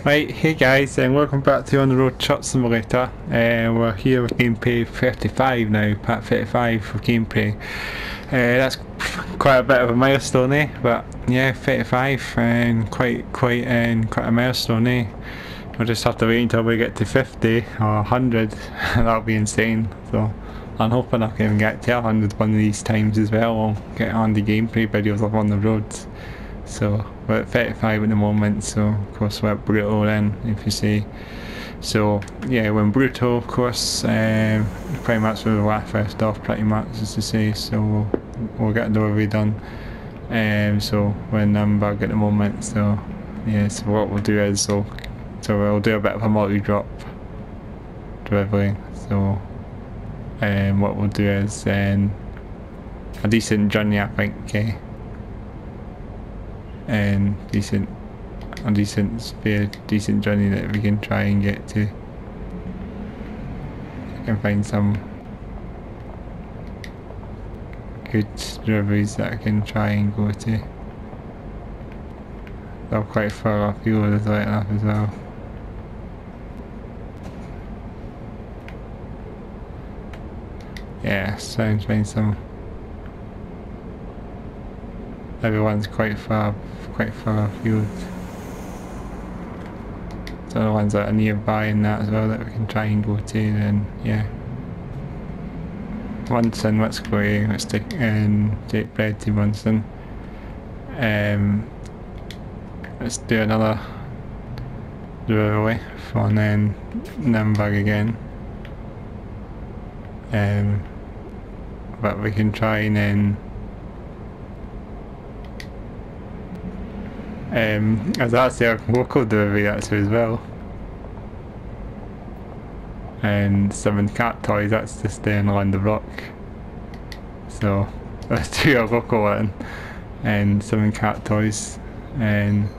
Right, hey guys, and welcome back to On The Road Truck Simulator. We're here with gameplay 35 now, part 35 for gameplay. That's quite a bit of a milestone, eh? But yeah, 35 and quite a milestone, eh? We'll just have to wait until we get to 50 or 100. That'll be insane. So I'm hoping I can get to 100 one of these times as well. I'll get on the gameplay videos of On The Roads. So we're at 35 at the moment, so of course we're at Brutto then, if you see. So yeah, we're in Brutto, of course, pretty much where we first off, pretty much, as to say. So we'll get the delivery done. So we're in Numberg at the moment, so yeah, so what we'll do is, so we'll do a bit of a multi-drop delivery. So what we'll do is a decent journey, I think, okay? And decent journey that we can try and get to. I can find some good deliveries that I can try and go to. They're quite far afield as right enough as well. Yeah, try and find some. Everyone's quite far afield. So the ones that are nearby and that as well that we can try and go to, then yeah. Munchen, let's go here, let's take bread to Munchen. Let's do another delivery from then Numberg again. But we can try and then there's actually a local delivery actually as well, and some cat toys that's just down along the rock. So let's do a local one and some cat toys and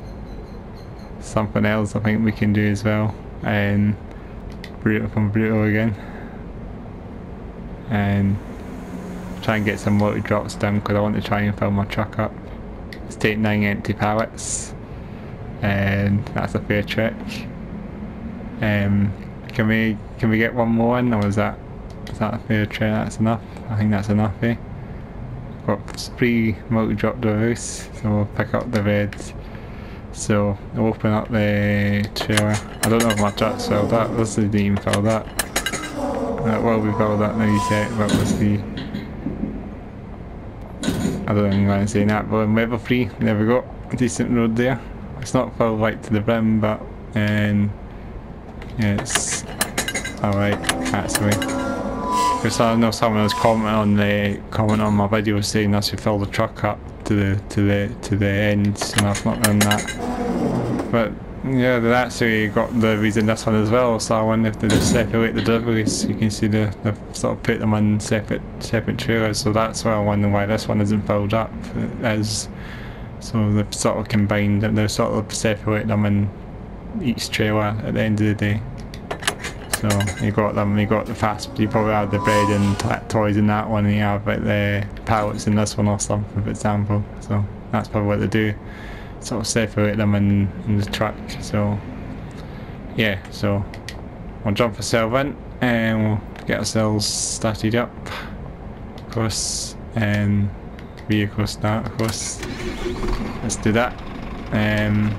something else I think we can do as well, and from Brutto again, and try and get some Muit-Drops done because I want to try and fill my truck up. Let's take 9 empty pallets, and that's a fair trick. Can we get one more in, or is that a fair trick? That's enough. I think that's enough, eh? Got 3 multi-drop deliveries, so we'll pick up the red. So we'll open up the trailer. I don't know if my truck's filled up. This didn't even fill that. Well, we filled that now. You said what was the? I don't even want to say that, but level 3, there we go, a decent road there. It's not filled right to the brim, but yeah, it's alright actually. Because I know someone was commenting on my video saying I should fill the truck up to the ends, and I've not done that. But yeah, they actually got deliveries in this one as well, so I wonder if they just separate the deliveries. You can see they've sort of put them on separate trailers, so that's why I wonder why this one isn't filled up. So they've sort of combined it, they've sort of separated them in each trailer at the end of the day. So you got the fast, you probably have the bread and toys in that one, and you have like the pallets in this one or something, for example. So that's probably what they do. Sort of separate them in the truck. So yeah, so we'll jump ourselves in and we'll get ourselves started up, of course, and vehicle start, of course. Let's do that. Then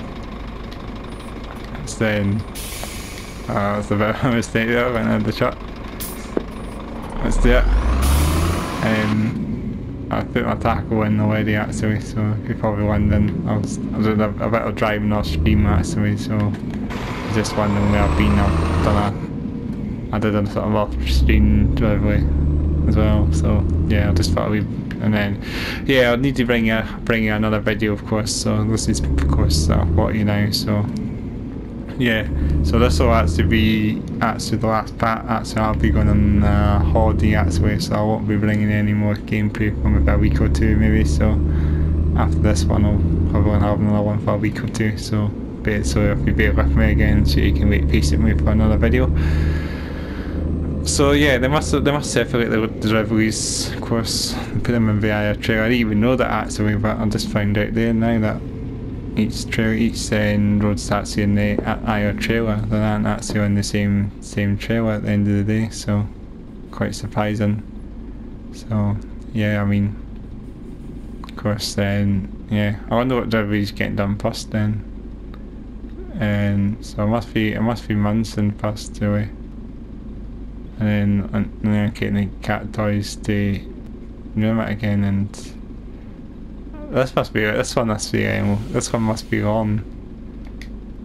that's a bit of a mistake there, I went out of the truck. Let's do it. I put my tackle in already actually, so if you're probably wondering, I was doing a bit of driving off stream actually, so just wondering where I've been. I did a sort of off stream delivery as well, so yeah, I just thought and then yeah, I need to bring you another video, of course. So this is of course what you know. So yeah, so this will actually be the last part. Actually, I'll be going on holiday actually, so I won't be bringing any more gameplay for maybe a week or two maybe. So after this one, I'll probably have another one for a week or two. So if you bear with me again, so you can wait patiently for another video. So yeah, they must separate the deliveries, of course, and put them in via trailer. I didn't even know that actually, but I just found out there now that each road starts in the higher trailer. They aren't actually on the same trailer at the end of the day, so quite surprising. So yeah, I mean, of course, then yeah, I wonder what delivery's getting done first then. And so it must be Munchen first anyway. And then getting the cat toys to room it again, and this one must be on.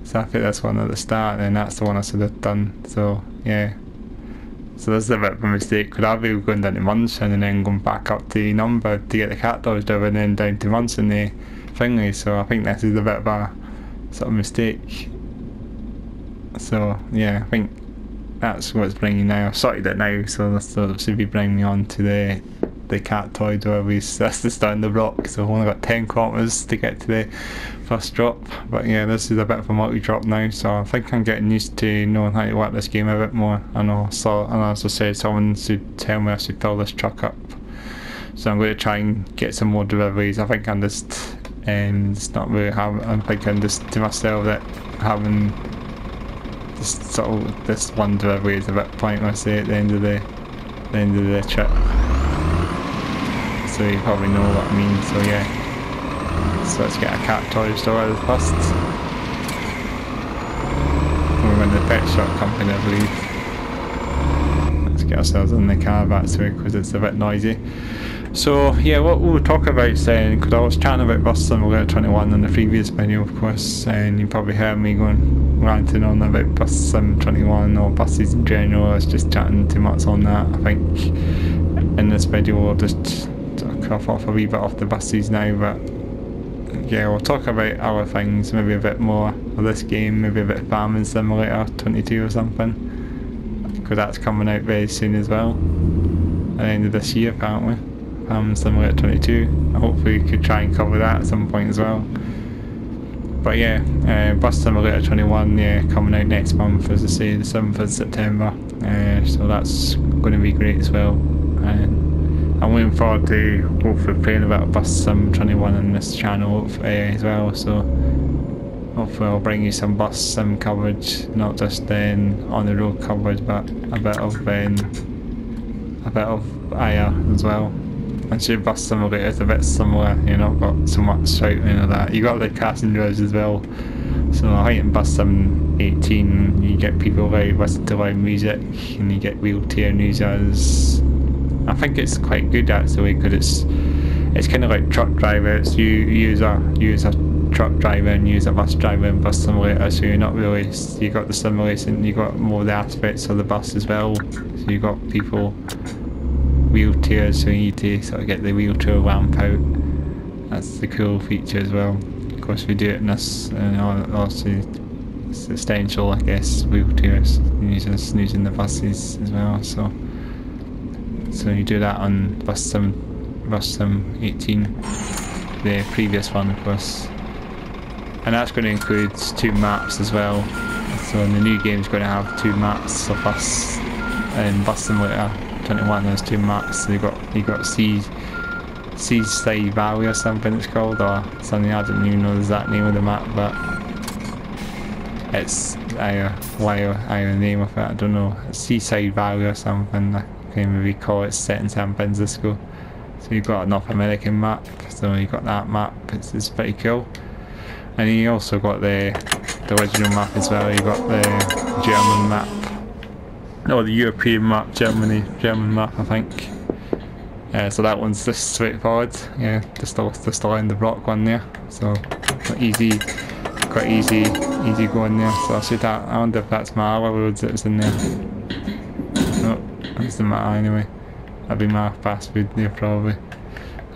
So I think this one at the start, and then that's the one I should have done. So yeah, so this is a bit of a mistake. Could I be going down to Munchen and then going back up to Numberg to get the cat toys done, and then down to Munchen the thingy? So I think this is a bit of a sort of mistake. So yeah, I think that's what's bringing now. I've sorted it now, so that should be bringing me on to the cat toy delivery. That's the start in the block, so I've only got 10 kilometres to get to the first drop. But yeah, this is a bit of a multi-drop now, so I think I'm getting used to knowing how to work this game a bit more. And as I said, someone should tell me I should fill this truck up, so I'm going to try and get some more deliveries. I think I'm just not really I'm thinking just to myself that having this one delivery is a bit pointless at the end of the trip. So you probably know what I mean. So yeah, so let's get a cat toy store first. We're in the pet shop company, I believe. Let's get ourselves in the car actually, because it's a bit noisy. So yeah, what we'll talk about then, because I was chatting about Bus Simulator 21 in the previous video, of course, and you probably heard me ranting on about Bus Sim 21 or buses in general. I was just chatting too much on that. I think in this video we'll just cut off a wee bit off the buses now, but yeah, we'll talk about other things, maybe a bit more of this game, maybe a bit of Farming Simulator 22 or something, because that's coming out very soon as well, at the end of this year apparently. Farming Simulator 22. Hopefully we could try and cover that at some point as well. But yeah, Bus Simulator 21, yeah, coming out next month, as I say, the 7th of September. So that's going to be great as well. And I'm looking forward to hopefully playing a bit of Bus Sim 21 on this channel as well. So hopefully I'll bring you some Bus Sim coverage, not just on the road coverage, but a bit of IR as well. Actually, Bus Simulator is a bit similar, you know, got so much shouting and that. You got the passengers as well. So I think in Bus Sim 18 you get people listen to live music, and you get wheelchair users. I think it's quite good actually, because it's kind of like truck driver. It's you use a truck driver and use a bus driver in Bus Simulator. So you're not really, you got the simulation, you got more of the aspects of the bus as well. So you got people wheelchairs, so you need to sort of get the wheelchair ramp out. That's the cool feature as well. Of course we do it in this, and also it's essential, I guess, wheelchairs using the buses as well. So you do that on Bus Sim 18, the previous one of course, and that's going to include 2 maps as well. So in the new game is going to have 2 maps of us, and Bus Simulator 21 there's 2 maps. So you got Seaside Valley or something it's called, or something. I don't even know the exact name of the map, but it's the name of it, I don't know. It's Seaside Valley or something. I can maybe call it, set in San Francisco. So you've got a North American map, so you got that map. It's pretty cool. And you also got the original map as well. You got the German map. No, the European map, German map, I think. So that one's just straightforward. Yeah, just around the block one there. So quite easy going there. So I wonder if that's my other roads that's in there. No, that's the map anyway. That'd be my password there probably.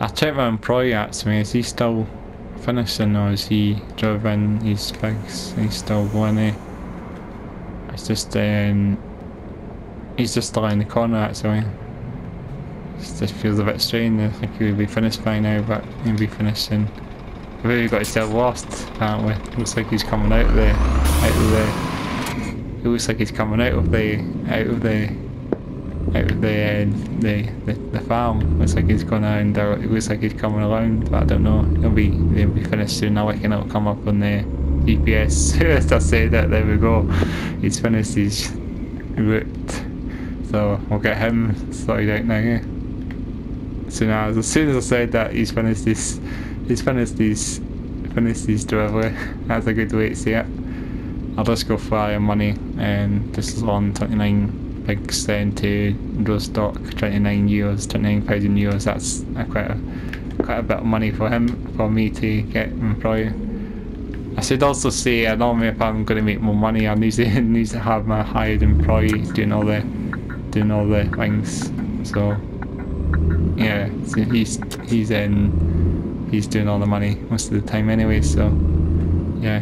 I'll check my employee actually. Is he still finishing, or is he driving his pigs? He's still going there. It's just he's just around the corner actually. It just feels a bit strange. I think he would be finished by now, but he'll be finishing. I've really got himself lost apparently. Looks like he's coming out of the. It looks like he's coming out of the the farm. Looks like he's going around. It looks like he's coming around, but I don't know. They'll be finished soon. I reckon it'll come up on the GPS. As I said that, there we go. He's finished his route, so we'll get him sorted out now. As soon as I said that he's finished his delivery, that's a good way to see it. I'll just go fly on money, and this is on 29 pigs then to Rostock, 29 euros, 29,000 euros. That's quite a bit of money for me to get employed. I should also say, I normally if I'm going to make more money, I need to have my hired employee doing all the things. So yeah, so he's doing all the money most of the time anyway. So yeah,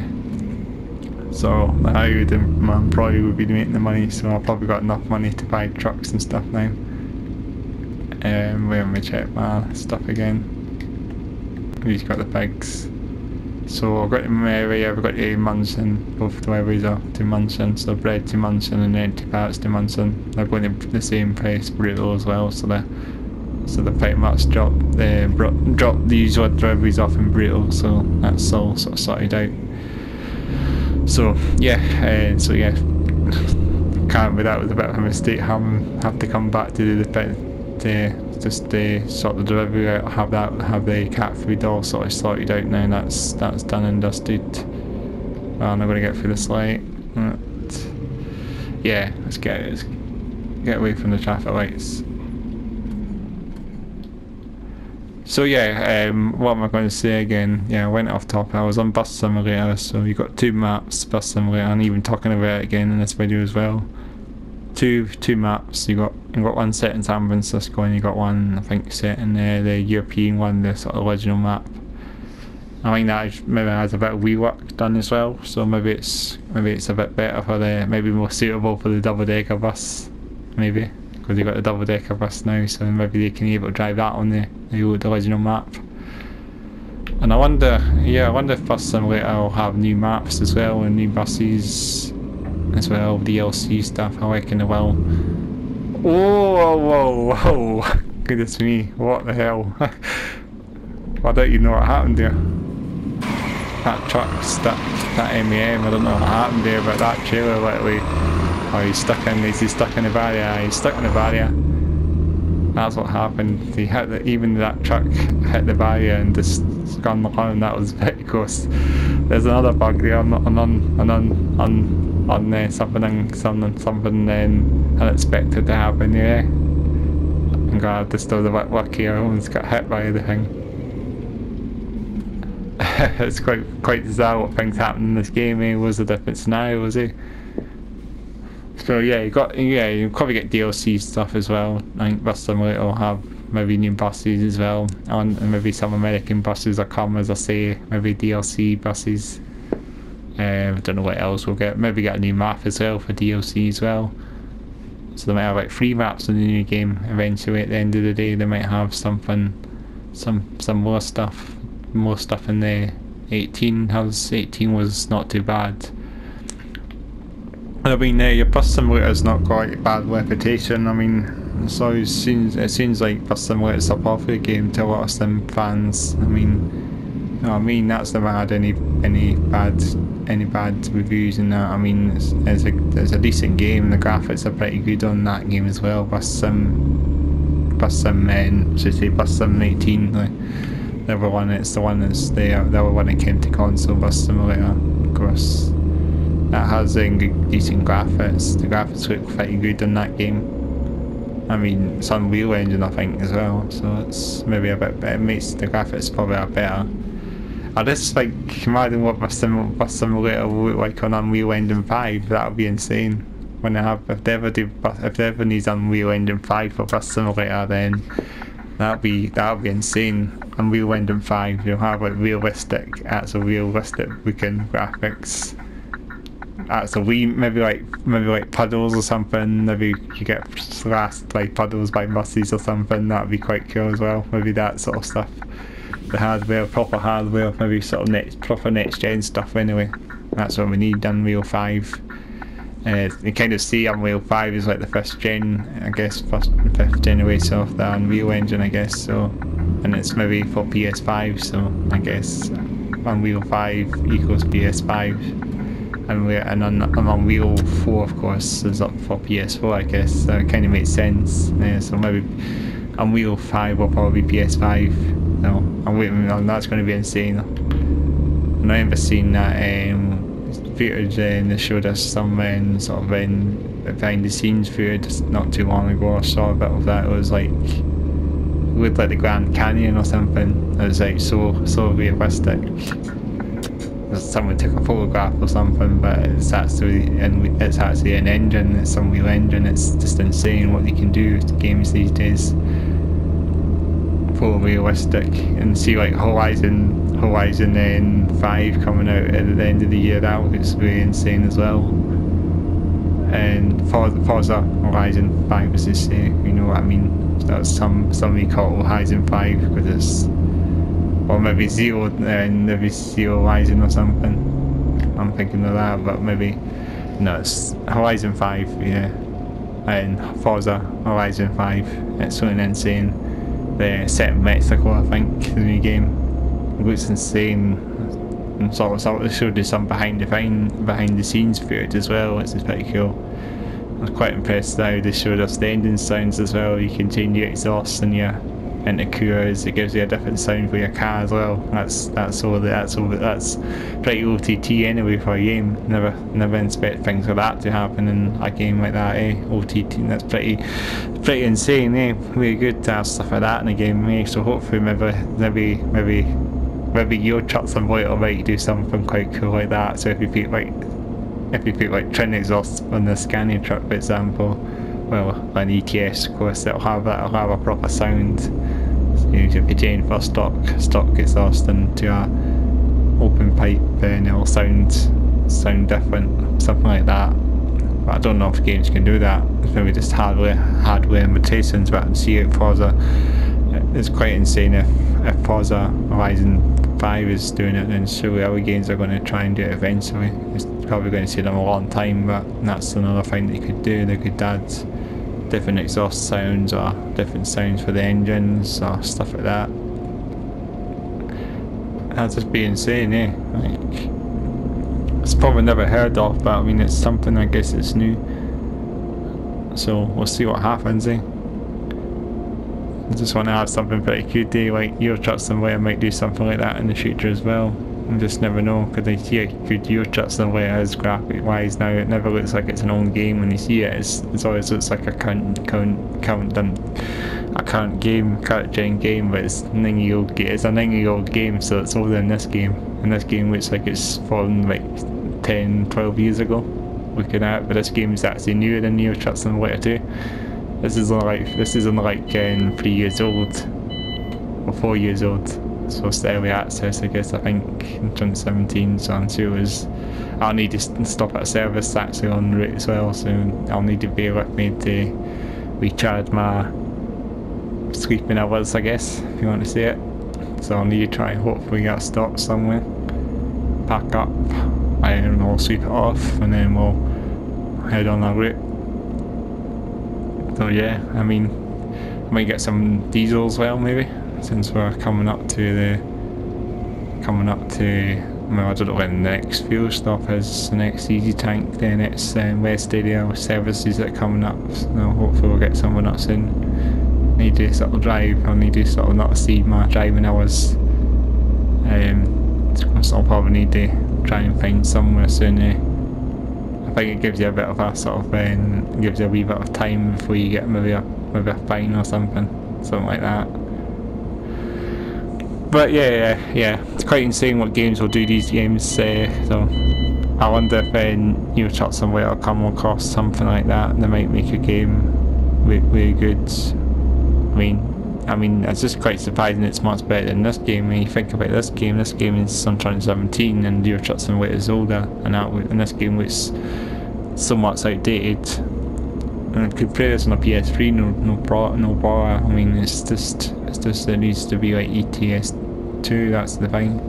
so my employee would be making the money. So I've probably got enough money to buy trucks and stuff now. Wait, let me check my stuff again. He's got the pigs. So I've got the area, I've got to Munchen, both deliveries are to Munchen, so bread to Munchen and Empty Palletes to Munchen. They're going to the same price, Brutto as well, so they pretty much drop the usual deliveries off in Brutto, so that's all sort of sorted out. So yeah, can't be, that was a bit of a mistake, have to come back to do the bit to sort the delivery out, have the cat food all sort of sorted out now. That's done and dusted. Well, I'm not going to get through this light. But yeah, let's get away from the traffic lights. So yeah, what am I going to say again? Yeah, I went off top. I was on Bus Simulator, so you got two maps, Bus Simulator, and even talking about it again in this video as well. Two maps. You got one set in San Francisco, and you got one I think set in the European one, the sort of original map. I think that maybe has a bit of rework done as well, so maybe it's a bit better for maybe more suitable for the double-decker bus, maybe, because you got the double-decker bus now, so maybe they can be able to drive that on the old original map. And I wonder if Bus Simulator will have new maps as well and new buses as well, DLC stuff. I reckon it will. Whoa, goodness me, what the hell. I don't even know what happened there. That truck stuck, that MEM, I don't know what happened there, but that trailer literally, he's stuck in the barrier, he's stuck in the barrier. That's what happened. He hit even that truck hit the barrier and just gone on. That was pretty close. There's another bug there on something unexpected to happen. Yeah, I'm glad this still a bit lucky. I almost got hit by the thing. It's quite bizarre what things happen in this game. It was a different scenario, was it? So yeah, you probably get DLC stuff as well. I think Bus Simulator will have maybe new buses as well, and maybe some American buses will come, as I say, maybe DLC buses. I don't know what else we'll get. Maybe get a new map as well for DLC as well. So they might have like 3 maps in the new game eventually. At the end of the day, they might have something, some more stuff in the 18. 18 was not too bad. I mean, your Bus Simulator's not quite a bad reputation. I mean, so it seems like Bus Simulator's a popular game to a lot of sim fans. I mean, that's never had any bad reviews in that. I mean, it's a decent game. The graphics are pretty good on that game as well. Bus Sim 18. The other one, it's the one that's the other one that came to console, Bus Simulator, of course. That has decent graphics. The graphics look pretty good in that game. I mean, it's Unreal Engine, I think, as well, so it's maybe a bit better. It makes the graphics probably a better. I just like imagine what Bus Simulator will look like on Unreal Engine 5. That would be insane. When if they ever need Unreal Engine 5 for Bus Simulator, then that'd be insane. Unreal Engine 5, you'll have like realistic looking graphics. So maybe like puddles or something. Maybe you get slashed like puddles by buses or something. That'd be quite cool as well. Maybe that sort of stuff. The hardware, proper hardware, maybe sort of proper next gen stuff. Anyway, that's what we need. Unreal 5. You kind of see Unreal 5 is like the first gen, I guess, first and fifth generation of the Unreal Engine, I guess, so, and it's maybe for PS5, so I guess Unreal 5 equals PS5, and Unreal 4 of course is up for PS4, I guess, so it kind of makes sense, so maybe Unreal 5 will probably be PS5, no, I'm waiting, that's going to be insane. I've never seen that footage, and they showed us some sort of behind the scenes footage not too long ago. I saw a bit of that. It was like, it looked like the Grand Canyon or something. It was like so realistic. Someone took a photograph or something, but it's actually an engine. It's some real engine. It's just insane what they can do with games these days. Full realistic, and see like Horizon 5 coming out at the end of the year. That looks really insane as well. And Forza Horizon 5, as they say, you know what I mean. That's somebody called Horizon 5 because it's, or maybe Zero Horizon or something. I'm thinking of that, but maybe no, it's Horizon 5, yeah. And Forza Horizon 5. It's something insane. They're set in Mexico, I think, the new game. It looks insane. And sort of showed you some behind the scenes footage as well, which is pretty cool. I was quite impressed how they showed us the engine sounds as well. You can change your exhaust and your intercoolers. It gives you a different sound for your car as well. That's pretty OTT anyway for a game. Never expect things like that to happen in a game like that, OTT, that's pretty insane, Really good to have stuff like that in a game, So hopefully maybe your truck simulator might do something quite cool like that. So if you put like twin exhaust on the Scania truck, for example, well, an ETS, of course, it'll have a proper sound. So if you change for stock exhaust into a open pipe, then it'll sound different, something like that. But I don't know if games can do that. It's maybe just hardware limitations. But I see it Forza. It's quite insane if Forza Horizon 5 is doing it, then surely other games are going to try and do it eventually. It's probably going to take them a long time, but that's another thing they could do. They could add different exhaust sounds or different sounds for the engines or stuff like that. That'd just be insane, Like, it's probably never heard of, but I mean, it's something, I guess it's new. So we'll see what happens, I just want to have something pretty good, like Euro Truck Simulator might do something like that in the future as well. You just never know, because I see a good Euro Truck Simulator is graphic wise now. It never looks like it's an own game when you see it. It always looks like a current gen game, but it's a 9-year-old game, so it's older than this game. And this game looks like it's from like 10-12 years ago looking at it, but this game is actually newer than Euro Truck Simulator 2. This is only like 3 years old or 4 years old. So it's the early access, I guess, I think in 2017. So I'm sure I'll need to stop at a service actually en route as well. So I'll need to bear with me to recharge my sleeping hours, I guess, if you want to say it. So I'll need to try and hopefully get a stop somewhere, pack up, and I'll sweep it off, and then we'll head on our route. So yeah, I mean, I might get some diesel as well, maybe, since we're coming up to, well, I don't know when the next fuel stop is, the next easy tank, the next West area services that are coming up. So hopefully we'll get someone up soon. Need to sort of drive, I need to sort of not exceed my driving hours. So I'll probably need to try and find somewhere soon. I think it gives you a bit of a sort of, gives you a wee bit of time before you get maybe a fine or something like that. But yeah, it's quite insane what games will do these games. So I wonder if Euro Truck Simulator will come across something like that, and they might make a game really good. I mean, it's just quite surprising it's much better than this game. When you think about this game is from 2017, and Euro Truck Simulator is older, and this game looks so much outdated. And I could play this on a PS3, no bother. I mean, it's just it needs to be like ETS2. That's the thing.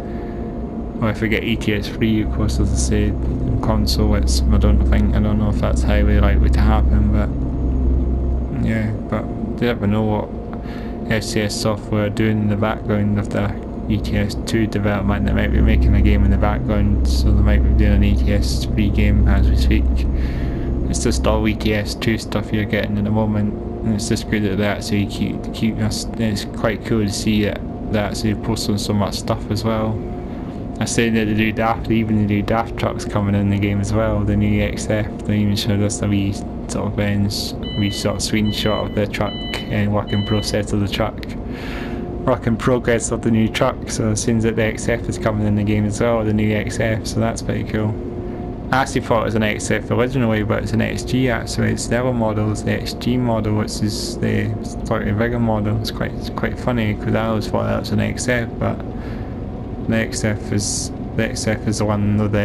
or if we get ETS free, of course, as I said, in console, it's, I don't know if that's highly likely to happen, but yeah, but you never know what FCS software are doing in the background of the ETS 2 development. They might be making a game in the background, so they might be doing an ETS free game as we speak. It's just all ETS 2 stuff you're getting at the moment, and it's just good that they actually keep us. It's quite cool to see that they actually post on so much stuff as well. I said that even the new Daf trucks coming in the game as well, the new XF. They even showed us a wee sort of screenshot of the truck and work in progress of the new truck. So it seems that the XF is coming in the game as well, the new XF, so that's pretty cool. I actually thought it was an XF originally, but it's an XG actually. It's the other model, it's the XG model, which is the slightly bigger model. It's quite funny because I always thought that was an XF, but the XF is the one with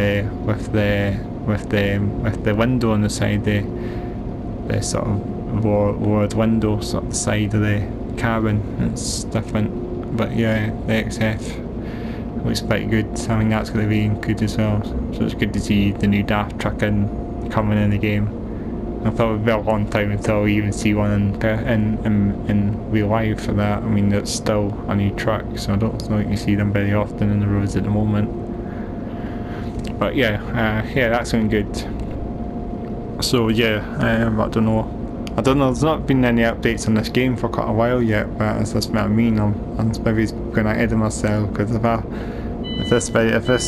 the window on the side, the sort of lowered window sort of the side of the cabin. It's different, but yeah, the XF looks quite good. I think that's going to be good as well. So it's good to see the new Daf truck coming in the game. I thought it would be a long time until we even see one in real life for that. I mean, it's still a new truck, so I don't think you see them very often in the roads at the moment. But yeah, that's going good. So yeah, I don't know. There's not been any updates on this game for quite a while yet, but that's what I mean. I'm maybe going ahead of myself, because if this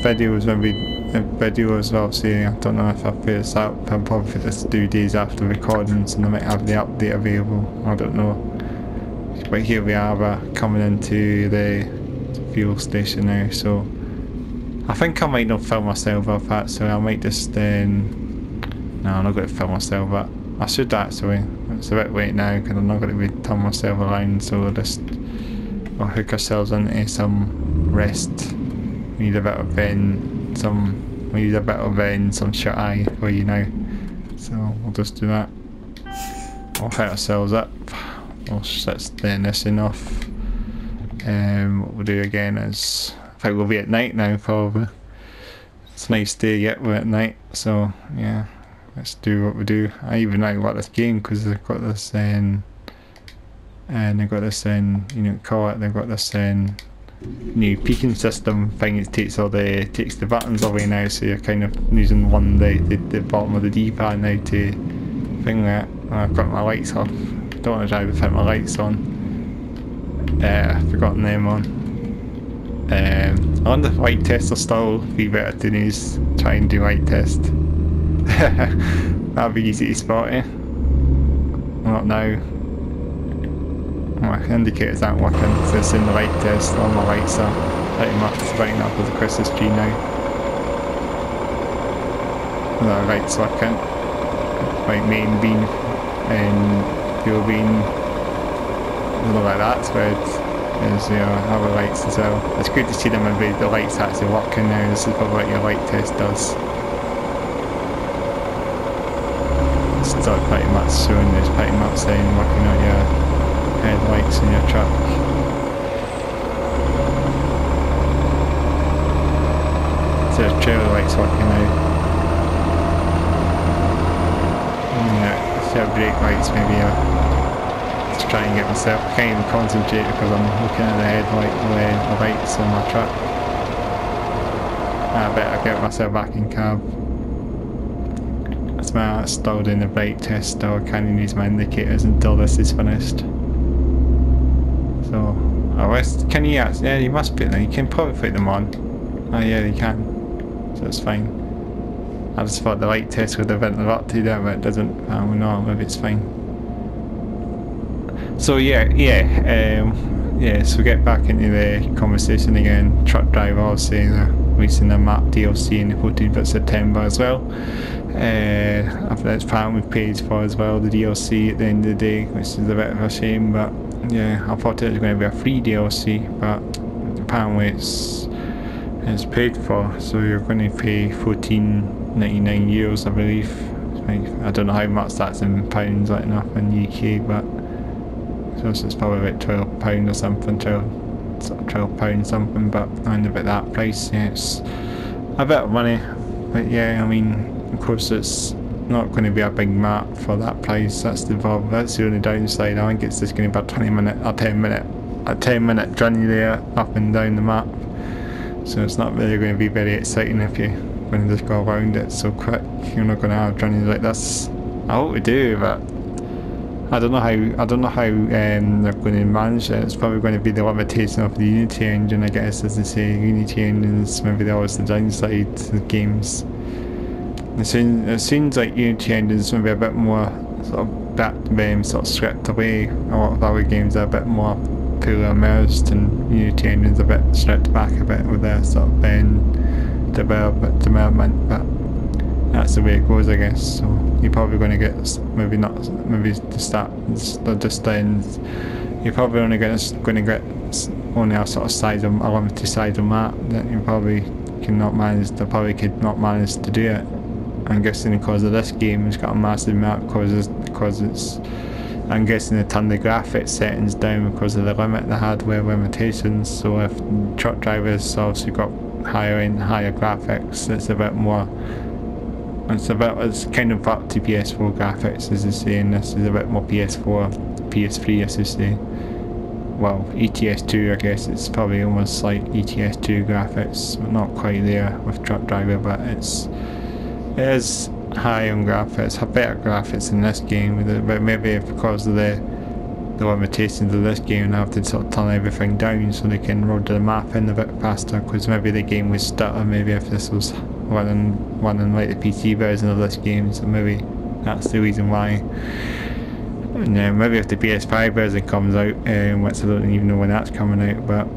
video was maybe a video as well, see, I don't know if I put this up. I'll probably put this 2 days after recording, so I might have the update available. I don't know. But here we are, we're coming into the fuel station now, so I think I might not film myself up actually. I might just no, I'm not going to film myself up. I should actually. It's a bit late now because I'm not going to be turning myself around, so we'll hook ourselves into some rest. We need a bit of some shut eye for you now. So we'll just do that. We'll hit ourselves up. We'll set this enough. What we'll do again is, I think we'll be at night now probably. It's a nice day yet, we're at night, so yeah. Let's do what we do. I even like about this game because they've got this they've got this new peaking system thing. It takes the buttons away now, so you're kind of using the bottom of the D-pad now to thing that. I've got my lights off. Don't want to drive without my lights on. I've forgotten them on. I wonder if light tests will still be better to use. Try and do light test. That'd be easy to spot, eh? Not now. My indicators aren't working, so it's in the light test. All my lights are pretty much lighting up with the Christmas tree now. The light's working. Like main beam and fuel beam. Something like that's red. There's other lights as well. It's good to see them when the lights actually working now. This is probably what your light test does. It's pretty much showing, it's pretty much saying working on your headlights in your truck. So the trailer lights working now. Yeah, see our brake lights maybe. Just try and get myself, I can't even concentrate because I'm looking at the headlight, the lights on my truck. I better get myself back in cab. That's still doing the brake test, still I can't even use my indicators until this is finished. So, can you actually, yeah, you must put them, you can probably put them on. Oh yeah, you can, so it's fine. I just thought the light test would have interrupted it, but it doesn't. I don't know, maybe it's fine. So so get back into the conversation again. Truck driver, obviously they're releasing the map DLC in the 14th of September as well. After that's apparently we've paid for as well, the DLC at the end of the day, which is a bit of a shame, but yeah, I thought it was going to be a free DLC, but apparently it's paid for, so you're going to pay €14.99 I believe. I don't know how much that's in pounds like enough in the UK, but so it's probably about £12 or something, sort of £12 something, but around about that price. Yeah, it's a bit of money, but yeah, I mean, of course it's not going to be a big map for that price. That's the problem. That's the only downside. I think it's just going to be a 20-minute or 10-minute journey there up and down the map. So it's not really going to be very exciting if you're going to just go around it so quick. You're not going to have journeys like this. I hope we do, but I don't know how they're going to manage it. It's probably going to be the limitation of the Unity engine, I guess, as they say. Unity engines, maybe that was the downside to the games. It seems like Unity engines maybe a bit more sort of back sort of stripped away. A lot of other games are a bit more fully immersed, and Unity engines a bit stripped back a bit with their sort of development, but that's the way it goes, I guess. So you're probably going to get you're probably only going to get only a sort of a limited size of map that you probably cannot manage. They probably could not manage to do it. I'm guessing because of this game, it's got a massive map because it's. I'm guessing they turned the graphics settings down because of the hardware limitations. So if truck drivers obviously got higher graphics, it's a bit more. It's kind of up to PS4 graphics, as they say, and this is a bit more PS4, PS3, as they say. Well, ETS2, I guess it's probably almost like ETS2 graphics, but not quite there with truck driver, but it is high on graphics, have better graphics in this game, but maybe because of the limitations of this game, they have to sort of turn everything down so they can load the map in a bit faster, because maybe the game would stutter maybe if this was running like the PC version of this game, so maybe that's the reason why. And maybe if the PS5 version comes out, which I don't even know when that's coming out, but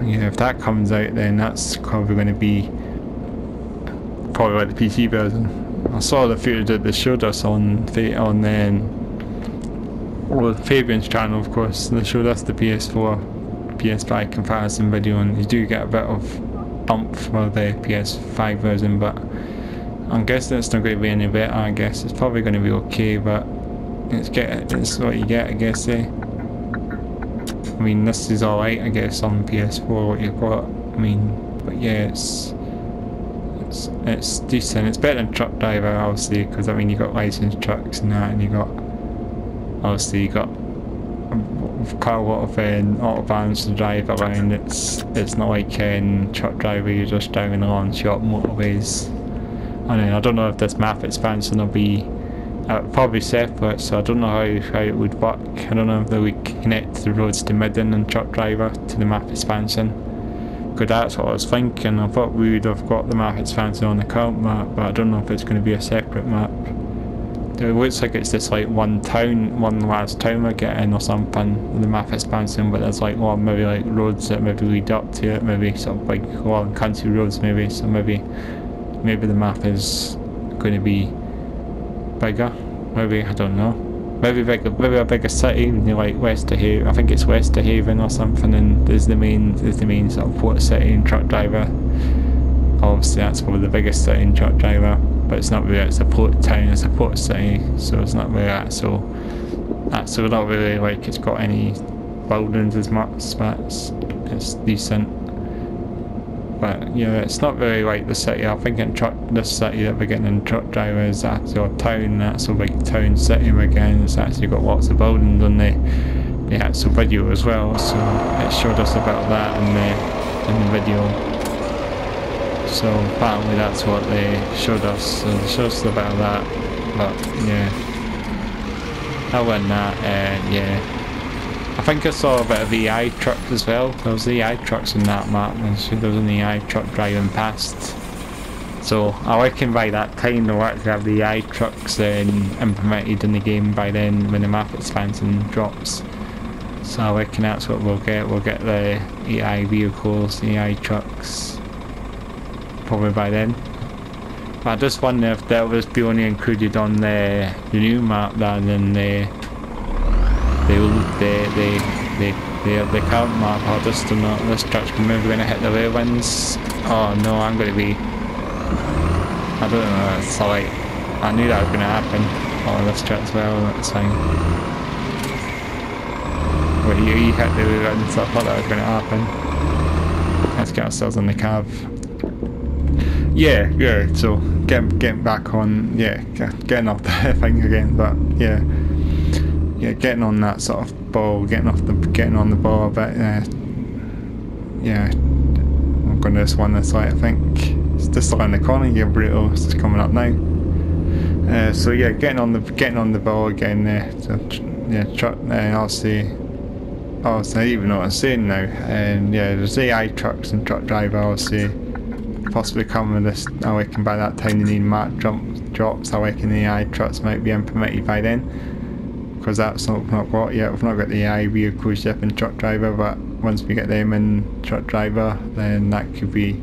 yeah, if that comes out, then that's probably going to be like the PC version. I saw the footage that they showed us on Fabian's channel, of course. They showed us the PS4, PS5 comparison video, and you do get a bit of bump for the PS5 version, but I'm guessing it's not going to be any better. I guess it's probably going to be okay, but it's what you get, I guess. I mean, this is alright, I guess, on PS4 what you've got. I mean, but yeah, it's decent. It's better than truck driver, obviously, because I mean you got licensed trucks and that, and you got quite a lot of autobahns to drive around. It's not like in truck driver you're just driving along short motorways. I don't know if this map expansion will be probably separate, so I don't know how it would work. I don't know if they would connect the roads to Midden and truck driver to the map expansion. Because that's what I was thinking. I thought we would have got the map expansion on the current map, but I don't know if it's going to be a separate map. It looks like it's just like one last town we're getting or something, the map expansion, but there's like maybe like roads that maybe lead up to it, maybe sort of like long country roads maybe, so maybe the map is going to be bigger, maybe, I don't know. Maybe a bigger city, like west of Haven. I think it's west of Haven or something, and is the main sort of port city in truck driver. Obviously, that's probably the biggest city in truck driver, but it's not really. It's a port town. It's a port city, so it's not really that. So not really like it's got any buildings as much, but it's decent. But yeah, it's not really like the city. I think this city that we're getting in truck driver is actually a town, that's a big town city we're getting. It's actually got lots of buildings on the actual video as well, so it showed us about that in the video. So apparently that's what they showed us, so they showed us about that, but yeah. Other than that, yeah. I think I saw a bit of EI trucks as well. There was EI trucks in that map, and there was an EI truck driving past. So I reckon by that time they'll actually have the EI trucks implemented in the game by then when the map expansion drops. So I reckon that's what we'll get. We'll get the EI vehicles, the EI trucks, probably by then. But I just wonder if that will be only included on the new map rather than the current map. I just don't know. This truck's maybe going to hit the rear winds. Oh no, I'm going to be. I don't know. It's like I knew that was going to happen. Oh, this truck's well. That's fine. Well, you hit the wheel and stuff, I thought that was going to happen. Let's get ourselves on the cab. Yeah, so getting back on, getting off the thing again, but yeah, getting on that sort of ball, getting on the ball a bit, yeah, I'm going to this one this way, I think. It's just around the corner here, Brutto, it's just coming up now. So yeah, getting on the ball again there. So yeah, obviously, I even know what I'm saying now. And yeah, there's AI trucks and truck driver, obviously, possibly coming with this. I reckon by that time they need Muit-Drops. I reckon the AI trucks might be implemented by then, because that's not got yet. We've not got the AI vehicles yet in truck driver, but once we get them in truck driver, then that could be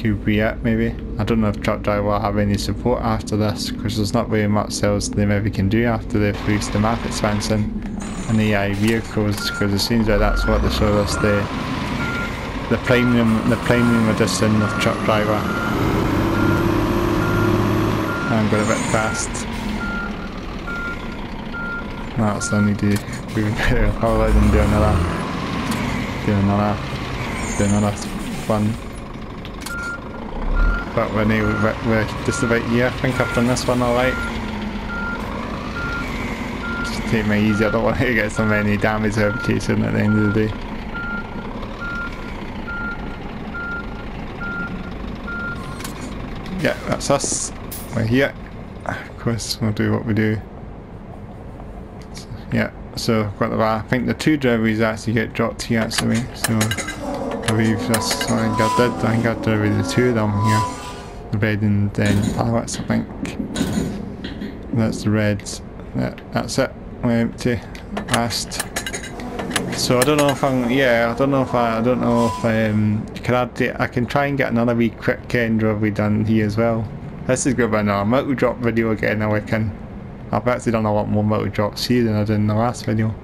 it maybe. I don't know if truck driver will have any support after this, because there's not very much else they maybe can do after they've released the map expansion and the AI vehicles, because it seems like that's what they showed us, the premium edition of truck driver. I'm going a bit fast. That's only do I'll let them do another one. But we're just about here. I think I've done this one alright. Just take me easy, I don't want to get so many damage reputation at the end of the day. Yeah, that's us. We're here. Of course, we'll do what we do. Yeah, so I've got I think the two drivers actually get dropped here actually, so I believe that's what I think I did. I think I delivered the two of them here. The red and then pallets, I think. That's the reds. That's it. We're empty. Last. So I don't know if I can try and get another wee quick end delivery done here as well. This is going to be another Muit-Drop video again, I reckon. I've actually done a lot more Muit-Drops here than I did in the last video.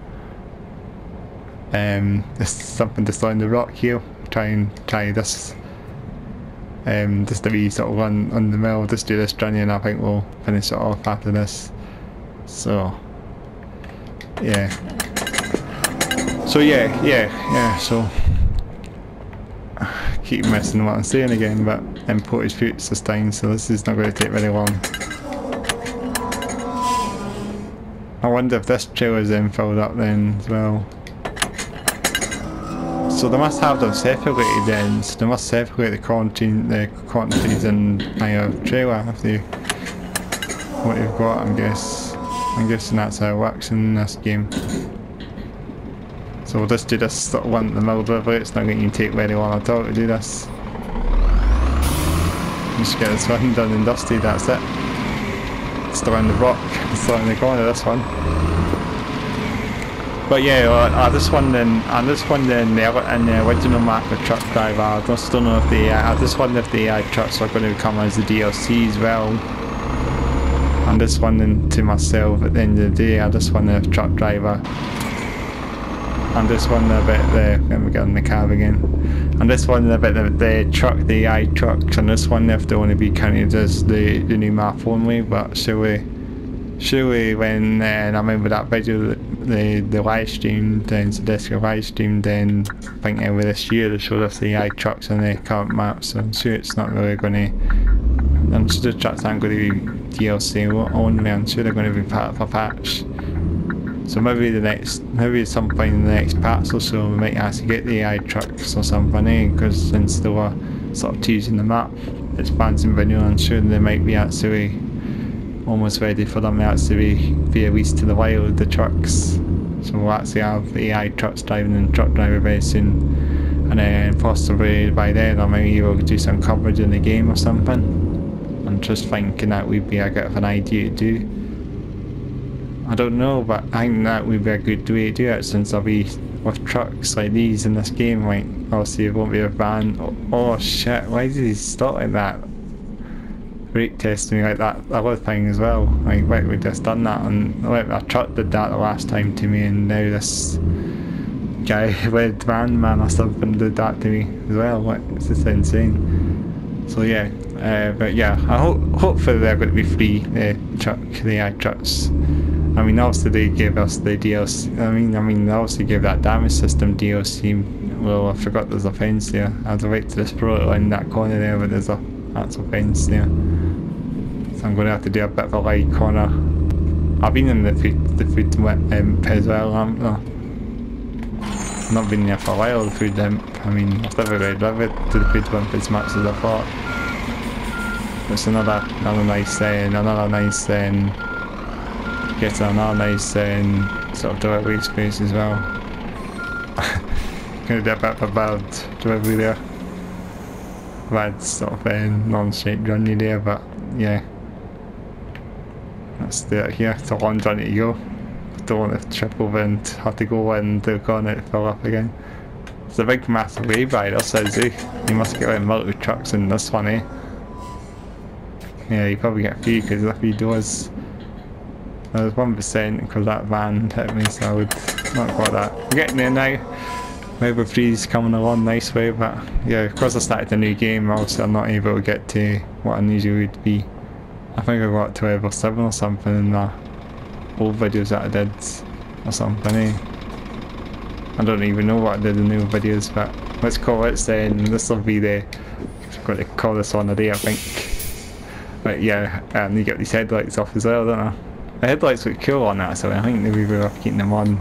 This is something just on the rock here. Try this. Just a wee sort of run on the mill, just do this journey and I think we'll finish it off after this. So yeah. So so I keep missing what I'm saying again, but imported fruits this time, so this is not going to take very long. I wonder if this trailer's then filled up then as well. So they must have them separated then, so they must separate the quantities in my trailer if they what you've got, I'm guessing that's how it works in this game. So we'll just do this sort of one at the middle delivery. It's not going to take very long at all to do this. Just get this one done and dusted, that's it. Just around the rock, just around the corner, this one. But yeah, this one in the original map of truck driver, I just don't know if I just wonder if the AI trucks are going to come as the DLC as well. And this one then to myself at the end of the day, I just wonder if truck driver. And this one a bit let me get in the cab again. And this one a bit the AI trucks, and this one if they want to be counted as the new map only, but surely when I remember that video, the live stream, then soedesco live stream, then I think over this year they showed us the AI trucks on the current map, so I'm sure it's not really going to, I'm sure the trucks aren't going to be DLC only, I'm sure they're going to be part of a patch. So maybe at some point in the next patch or so we might actually get the AI trucks or something, because since they were sort of teasing the map expansion video, I'm sure they might be actually almost ready for them to actually be released to the wild, the trucks. So we'll actually have AI trucks driving in truck driver very soon, and then possibly by then I might even do some coverage in the game or something. I'm just thinking that would be a bit of an idea to do. I don't know, but I think that would be a good way to do it, since I'll be with trucks like these in this game, like obviously it won't be a van. Oh shit, why did he stop like that? Brake testing like that other thing as well, like why we just done that, and like our truck did that the last time to me, and now this guy with van man or something did that to me as well. Like, it's just insane. So yeah, but yeah, hopefully they're going to be free, the AI trucks. I mean, obviously they gave us the DLC. I mean, they obviously gave that damage system DLC. Well, I forgot there's a fence there. I had to wait to this Brutto in that corner there, but there's a actual fence there. So I'm going to have to do a bit of a light corner. I've been in the food imp as well, haven't I? I've not been there for a while, the food imp. I mean, I've never really lived to the food imp as much as I thought. It's another nice getting another nice sort of delivery space as well. Gonna do a bit of a bad delivery there. Bad sort of non-straight journey there, but yeah. Let's do it here. It's a long journey to go. Don't want to trip over and have to go in the corner to fill up again. It's a big massive way by this, says he. You must get like multiple trucks in this one, eh? Yeah, you probably get a few because if he does. There's 1% because that van hit me, so I would not got that. We're getting there now. Level 3's coming along nicely, but yeah, because I started a new game, obviously I'm not able to get to what I usually would be. I think I got to level 7 or something in the old videos that I did, or something, eh? I don't even know what I did in the old videos, but let's call it then. This will be the. I'm going to call this one a day, I think. But yeah, you get these headlights off as well, don't I? The headlights look cool on that, so I think we were keeping them on.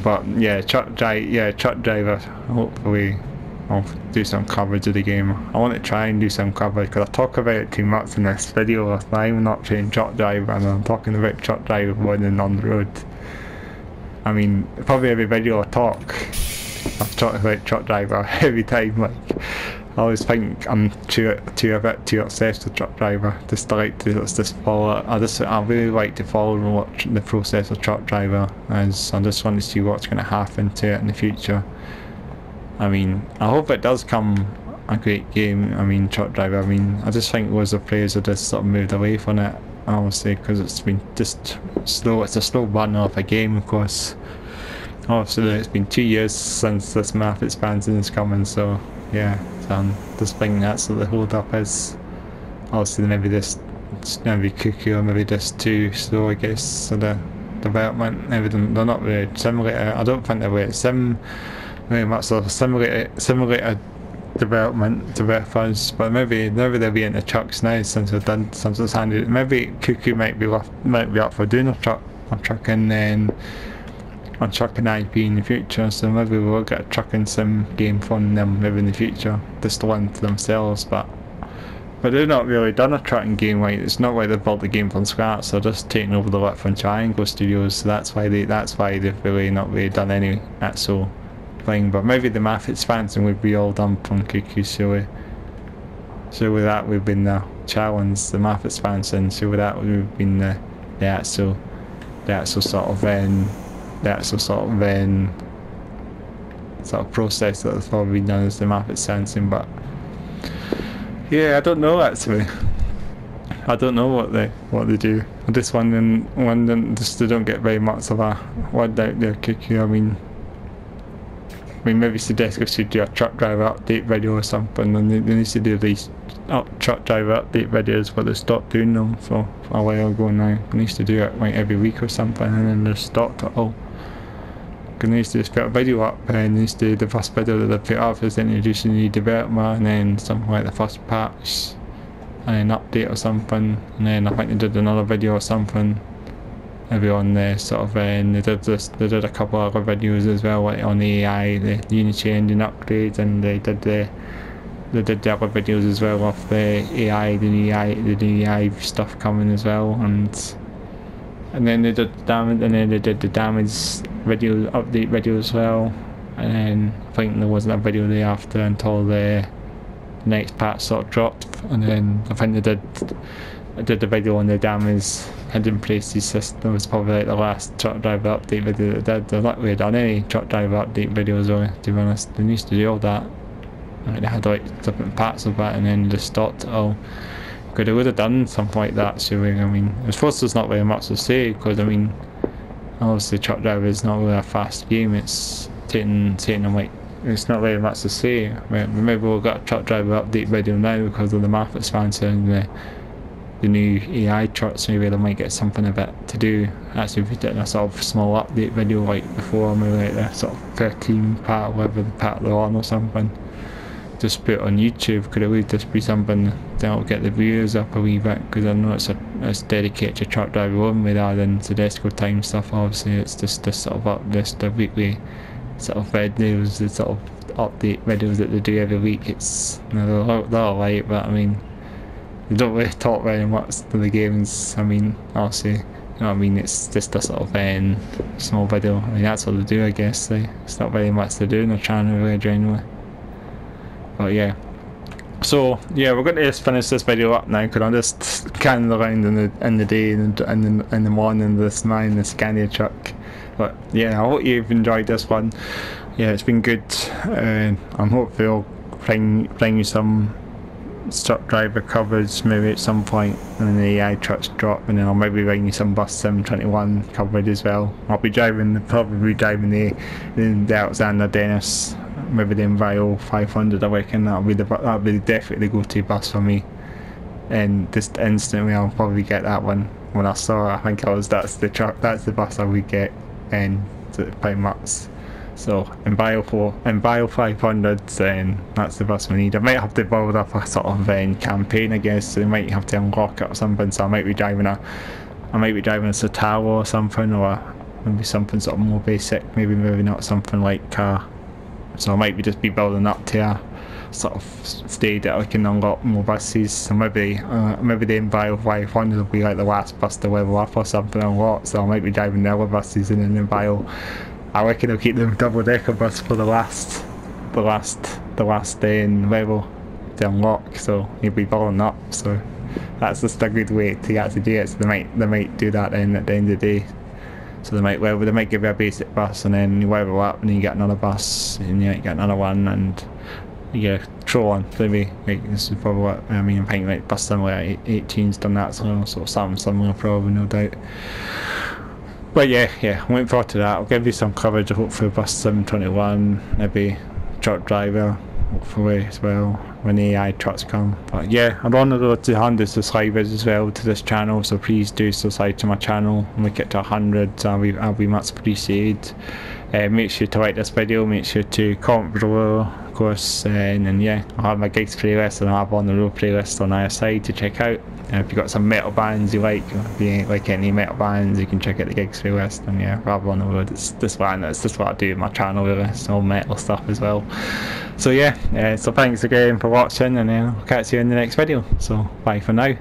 But yeah, truck driver. Hopefully, I'll do some coverage of the game. I want to try and do some coverage because I talk about it too much in this video. I'm not playing truck driver, and I'm talking about truck driver more than on the road. I mean, probably every video I talk, I've talked about truck driver every time. Like, I always think I'm a bit too obsessed with truck driver. Just like to just follow it. I really like to follow and watch the process of truck driver, as I just want to see what's going to happen to it in the future. I mean, I hope it does come a great game. I mean, truck driver. I mean, I just think loads of players have just sort of moved away from it, obviously, because it's been just slow. It's a slow burn of a game, of course. Obviously, it's been 2 years since this map expansion is coming, so yeah. So I'm just thinking that's what the hold up is. Obviously, maybe cuckoo, or maybe just too slow, I guess. So the development, maybe they're not really simulator. I don't think they're really very much of a simulator development to better fuzz, but maybe they'll be into trucks now since it's handed. Maybe Cuckoo might be up for doing a trucking IP in the future, so maybe we'll get a trucking sim game from them maybe in the future, just one to themselves, but they've not really done a trucking game. Like, it's not like they've built the game from scratch, they're just taking over the work from Triangle Studios, so that's why they've really not really done any actual thing. But maybe the map expansion would be all done from Cuckoo, surely that would have been the challenge, the map expansion, surely that would have been the actual sort of process that has probably been done as the map expansion. But yeah, I don't know actually. I don't know what they do. I'm just wondering just they don't get very much of a word out there, Cuckoo. I mean maybe Soedesco should do a truck driver update video or something, and they need to do these truck driver update videos, but they stopped doing them for a while ago now. They need to do it like every week or something, and then they stopped it all. They need to just put a video up, and they need to do the first video that they put up is introducing new development, and then something like the first patch, and then update or something, and then I think they did another video or something. Maybe on the sort of they did a couple of other videos as well, like on the AI, the Unity engine upgrades, and they did the other videos as well of the AI, the new AI stuff coming as well, and then they did the damage video update video as well, and then I think there wasn't a video there after until the next patch sort of dropped, and then I think I did the video on the damage hidden places system. It was probably like the last truck driver update video that they did. They've not really done any truck driver update videos really, to be honest. They used to do all that. Like, they had like different parts of that and then just stopped it all. Because they would have done something like that, surely. I mean, I suppose there's not very much to say, because I mean, obviously truck driver is not really a fast game. It's taking them like, it's not very much to say. Maybe we'll get a truck driver update video now because of the map expansion and the new AI trucks, maybe they might get something a bit to do. Actually, if we did a sort of small update video like before, maybe like the sort of 13 part, whatever the part they're on or something, just put it on YouTube. Could it really just be something that'll get the views up a wee bit? Because I know it's dedicated to truck driver only rather than soedesco time stuff. Obviously, it's just this sort of the weekly sort of videos, the sort of update videos that they do every week. It's, you know, they're alright, but I mean, they don't really talk very much to the games. I mean, obviously, you know what I mean, it's just a sort of small video. I mean, that's what they do, I guess. It's not very much to do in the channel really generally. But yeah, so yeah, we're going to just finish this video up now because I'm just canning around in the day and in the morning this man the Scania truck. But yeah, I hope you've enjoyed this one. Yeah, it's been good. I'm hopefully I'll bring you some truck driver coverage maybe at some point when the AI trucks drop, and then I'll maybe bring you some Bus Sim 21 coverage as well. I'll be probably driving the Alexander Dennis, maybe the Enviro 500. I reckon that'll be definitely the go-to bus for me. And just instantly I'll probably get that one. When I saw it, I think that's the bus I would get, and pretty much. So Enviro 500, then that's the bus we need. I might have to build up a sort of campaign, I guess. So they might have to unlock it or something. So I might be driving a Sataro or something, or maybe something sort of more basic. Maybe not something like car. So I might just be building up to a sort of stage that I can unlock more buses. So maybe the Enviro 500 will be like the last bus to level up or something unlocked. So I might be driving the other buses in an Enviro. I reckon I'll keep them double-decker bus for the last level to unlock. So he'll be building up. So that's just a good way to actually do it. So they might do that then at the end of the day. So they might give you a basic bus, and then you level up, and then you get another bus, and you get another one, and you throw on. Maybe like, this is probably what I mean. I'm thinking like Bus Simulator 18's done that, so something similar probably, no doubt. But yeah, I'm looking forward to that. I'll give you some coverage, hopefully Bus Sim 21, maybe truck driver, hopefully as well, when the AI trucks come. But yeah, I'm on the road to 100 subscribers as well to this channel, so please do subscribe to my channel. When we get to 100, I'll be much appreciated. Make sure to like this video, make sure to comment below, of course, and then yeah, I'll have my gigs playlist, and I'll have on the road playlist on either side to check out. If you've got some metal bands you like, if you like any metal bands, you can check out the gigs playlist, and yeah, rather on the road. It's just what I do with my channel really, it's all metal stuff as well. So yeah, so thanks again for watching, and I'll catch you in the next video. So bye for now.